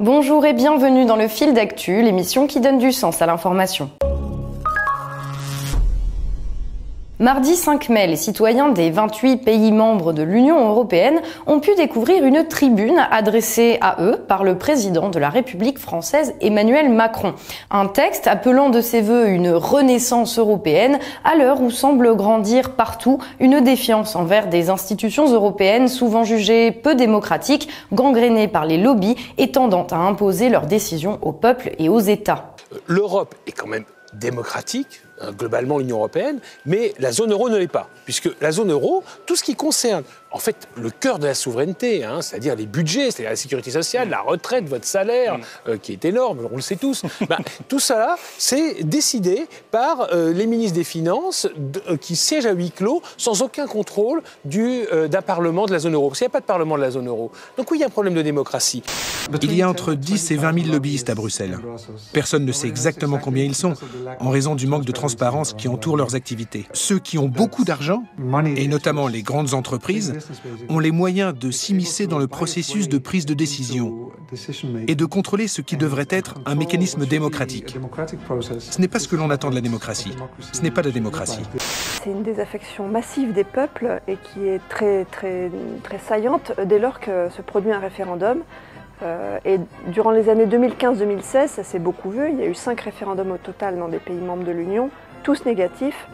Bonjour et bienvenue dans le Fil d'actu, l'émission qui donne du sens à l'information. Mardi 5 mai, les citoyens des 28 pays membres de l'Union européenne ont pu découvrir une tribune adressée à eux par le président de la République française Emmanuel Macron. Un texte appelant de ses vœux une renaissance européenne à l'heure où semble grandir partout une défiance envers des institutions européennes souvent jugées peu démocratiques, gangrénées par les lobbies et tendant à imposer leurs décisions aux peuples et aux États. L'Europe est quand même démocratique, globalement l'Union européenne, mais la zone euro ne l'est pas. Puisque la zone euro, tout ce qui concerne en fait le cœur de la souveraineté, c'est-à-dire les budgets, c'est-à-dire la sécurité sociale, la retraite, votre salaire, qui est énorme, on le sait tous, tout ça, c'est décidé par les ministres des Finances qui siègent à huis clos sans aucun contrôle d'un Parlement de la zone euro. Parce qu'il n'y a pas de Parlement de la zone euro. Donc oui, il y a un problème de démocratie. Il y a entre 10 et 20 000 lobbyistes à Bruxelles. Personne ne sait exactement combien ils sont, en raison du manque de transparence qui entoure leurs activités. Ceux qui ont beaucoup d'argent, et notamment les grandes entreprises, ont les moyens de s'immiscer dans le processus de prise de décision et de contrôler ce qui devrait être un mécanisme démocratique. Ce n'est pas ce que l'on attend de la démocratie. Ce n'est pas de la démocratie. C'est une désaffection massive des peuples et qui est très saillante dès lors que se produit un référendum. Et durant les années 2015-2016, ça s'est beaucoup vu, il y a eu 5 référendums au total dans des pays membres de l'Union, tous négatifs.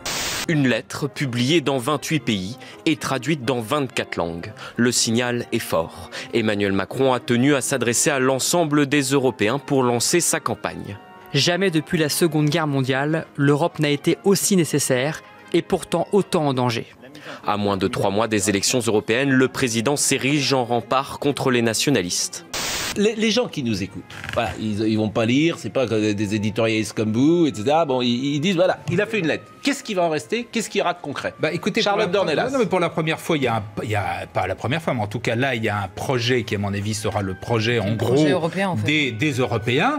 Une lettre publiée dans 28 pays et traduite dans 24 langues. Le signal est fort. Emmanuel Macron a tenu à s'adresser à l'ensemble des Européens pour lancer sa campagne. Jamais depuis la Seconde Guerre mondiale, l'Europe n'a été aussi nécessaire et pourtant autant en danger. À moins de 3 mois des élections européennes, le président s'érige en rempart contre les nationalistes. Les gens qui nous écoutent, voilà, ils vont pas lire, c'est pas des éditorialistes comme vous, etc. Bon, ils disent voilà, il a fait une lettre. Qu'est-ce qui va en rester? Qu'est-ce qu'il y aura de concret? Écoutez, Charlotte Dornelas. Non, mais pour la première fois, il y a pas la première fois, mais en tout cas là, il y a un projet qui, à mon avis, sera le projet en gros européen, en fait. des Européens.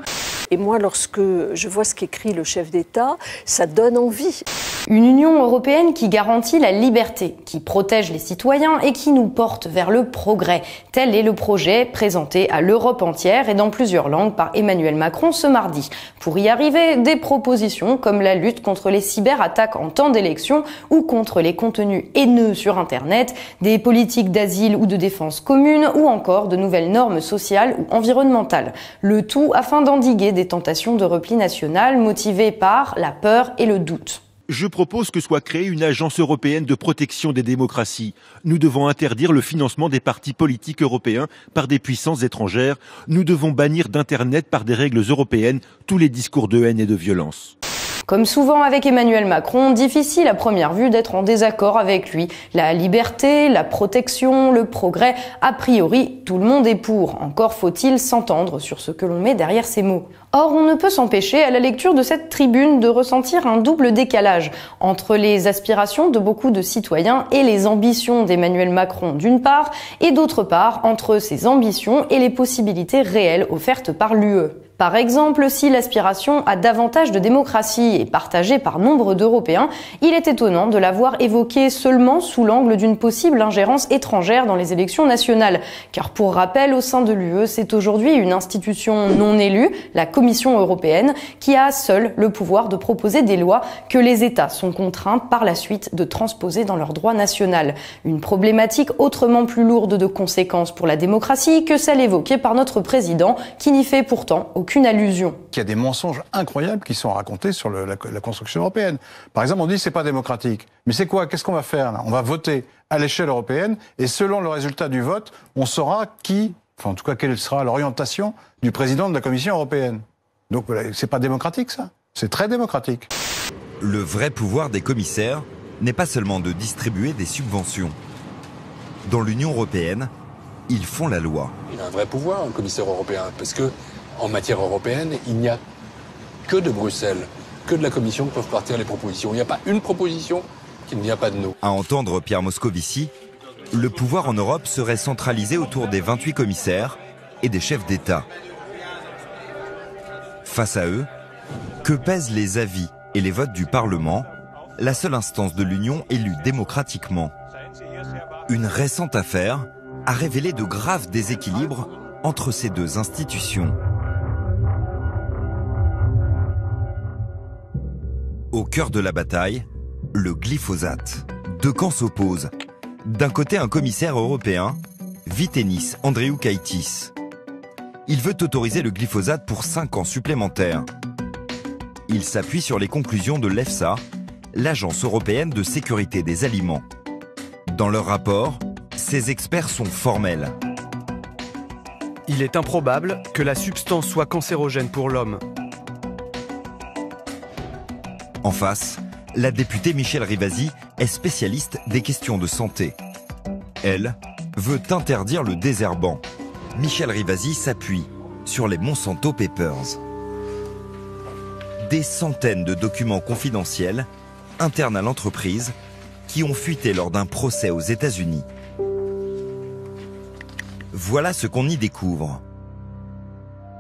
Et moi, lorsque je vois ce qu'écrit le chef d'État, ça donne envie. Une Union européenne qui garantit la liberté, qui protège les citoyens et qui nous porte vers le progrès. Tel est le projet présenté à l'Europe entière et dans plusieurs langues par Emmanuel Macron ce mardi. Pour y arriver, des propositions comme la lutte contre les cyberattaques en temps d'élection ou contre les contenus haineux sur Internet, des politiques d'asile ou de défense commune ou encore de nouvelles normes sociales ou environnementales. Le tout afin d'endiguer des tentations de repli national motivées par la peur et le doute. Je propose que soit créée une agence européenne de protection des démocraties. Nous devons interdire le financement des partis politiques européens par des puissances étrangères. Nous devons bannir d'Internet par des règles européennes tous les discours de haine et de violence. Comme souvent avec Emmanuel Macron, difficile à première vue d'être en désaccord avec lui. La liberté, la protection, le progrès, a priori, tout le monde est pour. Encore faut-il s'entendre sur ce que l'on met derrière ces mots. Or, on ne peut s'empêcher, à la lecture de cette tribune, de ressentir un double décalage entre les aspirations de beaucoup de citoyens et les ambitions d'Emmanuel Macron d'une part, et d'autre part, entre ses ambitions et les possibilités réelles offertes par l'UE. Par exemple, si l'aspiration à davantage de démocratie est partagée par nombre d'Européens, il est étonnant de la voir évoquée seulement sous l'angle d'une possible ingérence étrangère dans les élections nationales. Car pour rappel, au sein de l'UE, c'est aujourd'hui une institution non élue, la Commission européenne, qui a seule le pouvoir de proposer des lois que les États sont contraints par la suite de transposer dans leur droit national. Une problématique autrement plus lourde de conséquences pour la démocratie que celle évoquée par notre président, qui n'y fait pourtant aucune allusion. Il y a des mensonges incroyables qui sont racontés sur la construction européenne. Par exemple, on dit que c'est pas démocratique. Mais c'est quoi? Qu'est-ce qu'on va faire là? On va voter à l'échelle européenne et selon le résultat du vote, on saura en tout cas, quelle sera l'orientation du président de la Commission européenne. Donc, c'est pas démocratique, ça. C'est très démocratique. Le vrai pouvoir des commissaires n'est pas seulement de distribuer des subventions. Dans l'Union européenne, ils font la loi. Il a un vrai pouvoir, un commissaire européen, parce que en matière européenne, il n'y a que de Bruxelles, que de la Commission que peuvent partir les propositions. Il n'y a pas une proposition qu'il n'y a pas de nous. À entendre Pierre Moscovici, le pouvoir en Europe serait centralisé autour des 28 commissaires et des chefs d'État. Face à eux, que pèsent les avis et les votes du Parlement, la seule instance de l'Union élue démocratiquement. Une récente affaire a révélé de graves déséquilibres entre ces deux institutions. Au cœur de la bataille, le glyphosate. Deux camps s'opposent. D'un côté, un commissaire européen, Vytenis Andriukaitis. Il veut autoriser le glyphosate pour 5 ans supplémentaires. Il s'appuie sur les conclusions de l'EFSA, l'Agence européenne de sécurité des aliments. Dans leur rapport, ces experts sont formels. Il est improbable que la substance soit cancérogène pour l'homme. En face, la députée Michèle Rivasi est spécialiste des questions de santé. Elle veut interdire le désherbant. Michèle Rivasi s'appuie sur les Monsanto Papers. Des centaines de documents confidentiels internes à l'entreprise qui ont fuité lors d'un procès aux États-Unis. Voilà ce qu'on y découvre.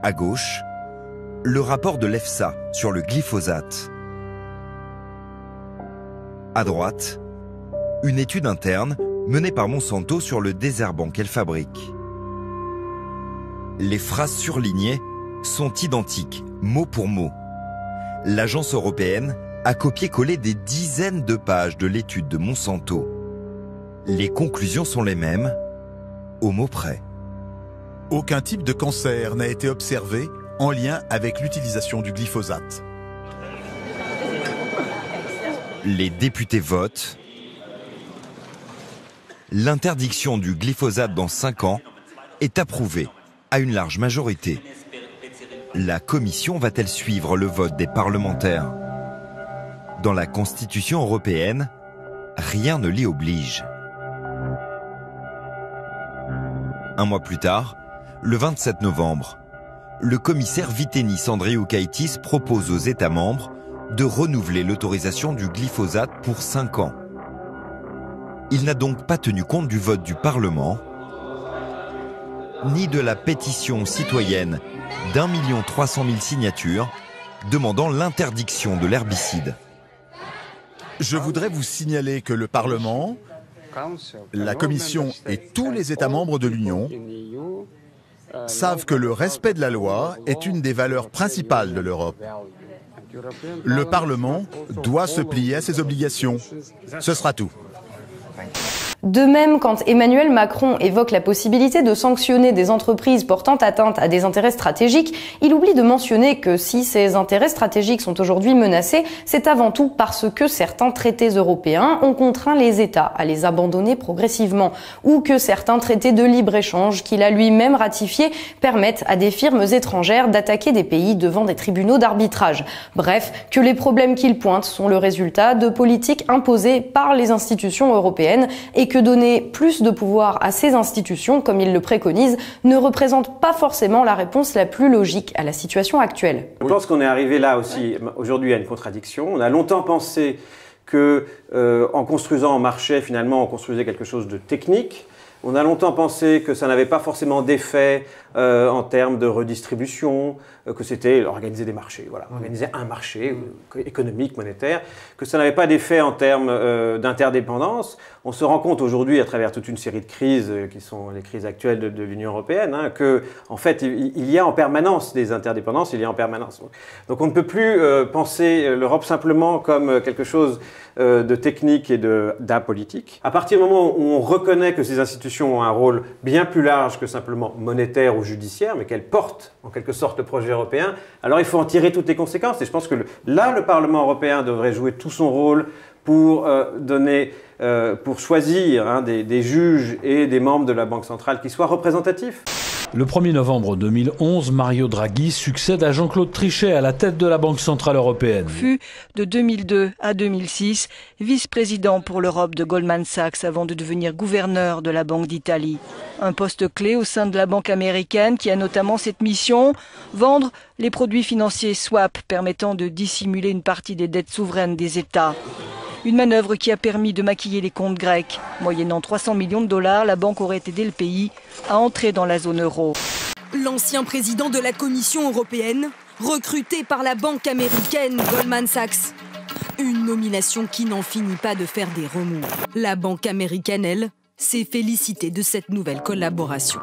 À gauche, le rapport de l'EFSA sur le glyphosate. À droite, une étude interne menée par Monsanto sur le désherbant qu'elle fabrique. Les phrases surlignées sont identiques, mot pour mot. L'agence européenne a copié-collé des dizaines de pages de l'étude de Monsanto. Les conclusions sont les mêmes, au mot près. Aucun type de cancer n'a été observé en lien avec l'utilisation du glyphosate. Les députés votent. L'interdiction du glyphosate dans 5 ans est approuvée à une large majorité. La Commission va-t-elle suivre le vote des parlementaires? Dans la Constitution européenne, rien ne l'y oblige. Un mois plus tard, le 27 novembre, le commissaire Vytenis Andriukaitis propose aux États membres de renouveler l'autorisation du glyphosate pour 5 ans. Il n'a donc pas tenu compte du vote du Parlement, ni de la pétition citoyenne d'1 300 000 signatures demandant l'interdiction de l'herbicide. Je voudrais vous signaler que le Parlement, la Commission et tous les États membres de l'Union savent que le respect de la loi est une des valeurs principales de l'Europe. Le Parlement doit se plier à ses obligations. Ce sera tout. De même, quand Emmanuel Macron évoque la possibilité de sanctionner des entreprises portant atteinte à des intérêts stratégiques, il oublie de mentionner que si ces intérêts stratégiques sont aujourd'hui menacés, c'est avant tout parce que certains traités européens ont contraint les États à les abandonner progressivement, ou que certains traités de libre-échange qu'il a lui-même ratifiés permettent à des firmes étrangères d'attaquer des pays devant des tribunaux d'arbitrage. Bref, que les problèmes qu'il pointe sont le résultat de politiques imposées par les institutions européennes et que donner plus de pouvoir à ces institutions, comme il le préconise, ne représente pas forcément la réponse la plus logique à la situation actuelle. Je pense qu'on est arrivé là aussi, aujourd'hui, à une contradiction. On a longtemps pensé que, en construisant un marché, finalement, on construisait quelque chose de technique. On a longtemps pensé que ça n'avait pas forcément d'effet en termes de redistribution, que c'était organiser des marchés, voilà, organiser un marché économique, monétaire, que ça n'avait pas d'effet en termes d'interdépendance. On se rend compte aujourd'hui, à travers toute une série de crises, qui sont les crises actuelles de l'Union européenne, hein, que en fait, il y a en permanence des interdépendances, il y a en permanence. Donc on ne peut plus penser l'Europe simplement comme quelque chose de technique et d'apolitique. À partir du moment où on reconnaît que ces institutions ont un rôle bien plus large que simplement monétaire ou judiciaire, mais qu'elles portent en quelque sorte le projet européen, alors il faut en tirer toutes les conséquences. Et je pense que là, le Parlement européen devrait jouer tout son rôle pour pour choisir hein, des juges et des membres de la Banque centrale qui soient représentatifs. Le 1er novembre 2011, Mario Draghi succède à Jean-Claude Trichet à la tête de la Banque centrale européenne. Fut de 2002 à 2006 vice-président pour l'Europe de Goldman Sachs avant de devenir gouverneur de la Banque d'Italie. Un poste clé au sein de la banque américaine qui a notamment cette mission, vendre les produits financiers swap permettant de dissimuler une partie des dettes souveraines des États. Une manœuvre qui a permis de maquiller les comptes grecs. Moyennant 300 millions de dollars, la banque aurait aidé le pays à entrer dans la zone euro. L'ancien président de la Commission européenne, recruté par la banque américaine Goldman Sachs. Une nomination qui n'en finit pas de faire des remous. La banque américaine, elle, s'est félicitée de cette nouvelle collaboration.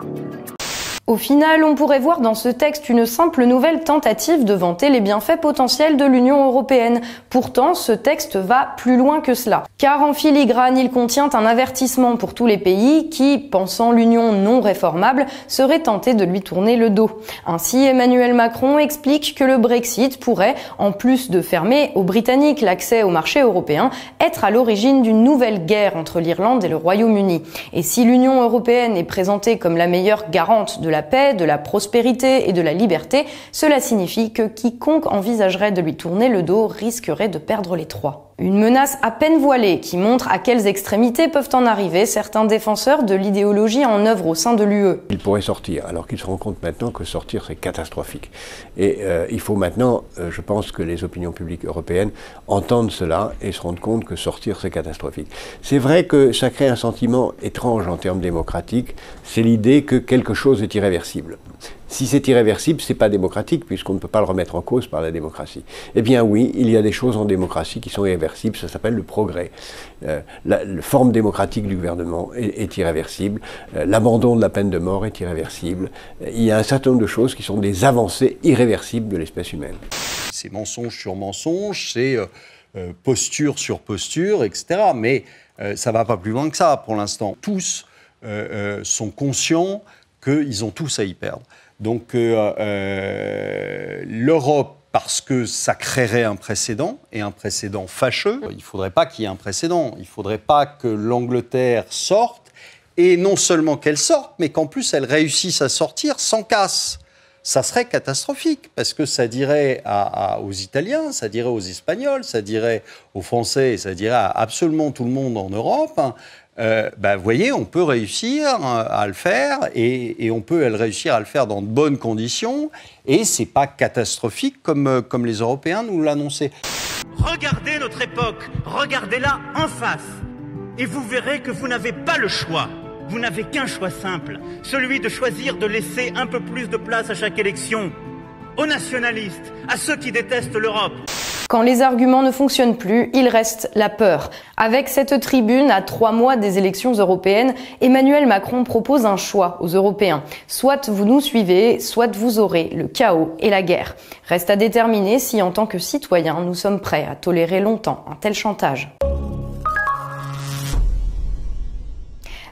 Au final, on pourrait voir dans ce texte une simple nouvelle tentative de vanter les bienfaits potentiels de l'Union européenne. Pourtant, ce texte va plus loin que cela. Car en filigrane, il contient un avertissement pour tous les pays qui, pensant l'Union non réformable, seraient tentés de lui tourner le dos. Ainsi, Emmanuel Macron explique que le Brexit pourrait, en plus de fermer aux Britanniques l'accès au marché européen, être à l'origine d'une nouvelle guerre entre l'Irlande et le Royaume-Uni. Et si l'Union européenne est présentée comme la meilleure garante de la paix, de la prospérité et de la liberté, cela signifie que quiconque envisagerait de lui tourner le dos risquerait de perdre les trois. Une menace à peine voilée qui montre à quelles extrémités peuvent en arriver certains défenseurs de l'idéologie en œuvre au sein de l'UE. Ils pourraient sortir, alors qu'ils se rendent compte maintenant que sortir c'est catastrophique. Et il faut maintenant, je pense que les opinions publiques européennes entendent cela et se rendent compte que sortir c'est catastrophique. C'est vrai que ça crée un sentiment étrange en termes démocratiques, c'est l'idée que quelque chose est irréversible. Si c'est irréversible, c'est pas démocratique, puisqu'on ne peut pas le remettre en cause par la démocratie. Eh bien oui, il y a des choses en démocratie qui sont irréversibles, ça s'appelle le progrès. La forme démocratique du gouvernement est irréversible, l'abandon de la peine de mort est irréversible. Il y a un certain nombre de choses qui sont des avancées irréversibles de l'espèce humaine. C'est mensonge sur mensonge, c'est posture sur posture, etc. Mais ça va pas plus loin que ça pour l'instant. Tous sont conscients qu'ils ont tous à y perdre. Donc l'Europe, parce que ça créerait un précédent, et un précédent fâcheux, il ne faudrait pas qu'il y ait un précédent, il ne faudrait pas que l'Angleterre sorte, et non seulement qu'elle sorte, mais qu'en plus elle réussisse à sortir sans casse. Ça serait catastrophique, parce que ça dirait aux Italiens, ça dirait aux Espagnols, ça dirait aux Français, ça dirait à absolument tout le monde en Europe, vous voyez, on peut réussir à le faire et on peut réussir à le faire dans de bonnes conditions et c'est pas catastrophique comme les Européens nous l'annonçaient. Regardez notre époque, regardez-la en face et vous verrez que vous n'avez pas le choix. Vous n'avez qu'un choix simple, celui de choisir de laisser un peu plus de place à chaque élection, aux nationalistes, à ceux qui détestent l'Europe. Quand les arguments ne fonctionnent plus, il reste la peur. Avec cette tribune, à 3 mois des élections européennes, Emmanuel Macron propose un choix aux Européens. Soit vous nous suivez, soit vous aurez le chaos et la guerre. Reste à déterminer si, en tant que citoyens, nous sommes prêts à tolérer longtemps un tel chantage.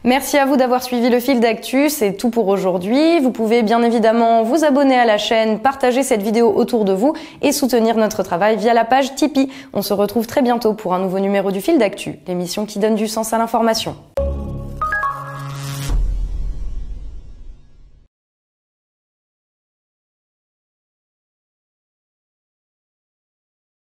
Merci à vous d'avoir suivi le fil d'actu, c'est tout pour aujourd'hui. Vous pouvez bien évidemment vous abonner à la chaîne, partager cette vidéo autour de vous et soutenir notre travail via la page Tipeee. On se retrouve très bientôt pour un nouveau numéro du fil d'actu, l'émission qui donne du sens à l'information.